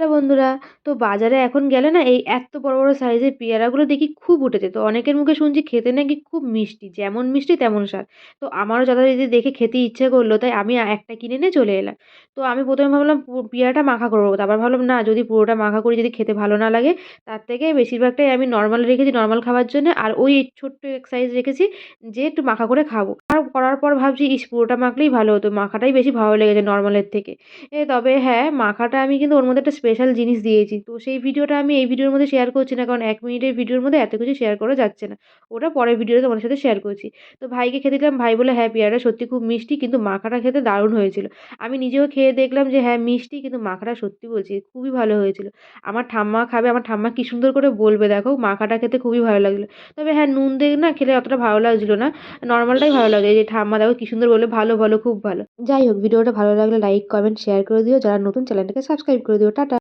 বন্ধুরা, তো বাজারে এখন গেলে না এই এত্ত বড়, বড় সাইজের পেয়ারাগুলো দেখি খুব উঠেছে। তো অনেকের মুখে শুনছি খেতে নাকি খুব মিষ্টি। যেমন মিষ্টি তেমন স্বাদ। তো আমারও যথারীতি দেখে খেতে ইচ্ছে করলো তাই আমি একটা কিনে নিয়ে চলে এলাম। তো আমি ১ম এ ভাবলাম পেয়ারাটা মাখা করব। তারপর ভাবলাম না যদি পুরোটা মাখা করি যদি খেতে ভালো না লাগে তার থেকে বেশিরভাগটাই আমি নরমাল রেখেছি নরমাল খাওয়ার জন্য। আর ওই ছোট্ট এক সাইজ রেখেছি যে একটু মাখা করে খাবো। আর করার পর ভাবছি ইস পুরোটা মাখলেই ভালো হতো। মাখাটাই বেশি ভালো লেগেছে নরমালের থেকে। তবে হ্যাঁ, মাখাটা আমি কিন্তু ওর মধ্যে একটা স্পেশাল জিনিস দিয়েছি। তো সেই ভিডিওটা আমি এই ভিডিওর মধ্যে শেয়ার করছি না। কারণ ১ মিনিটের ভিডিওর মধ্যে এত কিছু শেয়ার করা যাচ্ছে না। ওটা পরের ভিডিওতে তোমাদের সাথে শেয়ার করছি। তো ভাইকে খেতে দিলাম। ভাই বলল, "হ্যাঁ, পেয়ারাটা সত্যি খুব মিষ্টি কিন্তু মাখাটা খেতে দারুণ হয়েছিল।" আমি নিজেও খেয়ে দেখলাম যে হ্যাঁ, মিষ্টি কিন্তু মাখাটা সত্যি বলছি খুবই ভালো হয়েছিল। আমার ঠাম্মা খাবে, আমার ঠাম্মা কি সুন্দর করে বলবে দেখো, মাখাটা খেতে খুবই ভালো লাগলো। তবে হ্যাঁ, নুন দিয়ে না খেলে অতটা ভালো লাগছিল না। নরমালটাই ভালো লাগে। এই যে ঠাম্মা দেখো কি সুন্দর বলল, "ভালো, ভালো, খুব ভালো।" যাই হোক ভিডিওটা ভালো লাগলে লাইক, কমেন্ট, শেয়ার করে দিও। যারা নতুন চ্যানেলটাকে সাবস্ক্রাইব করে দিও। টাটা।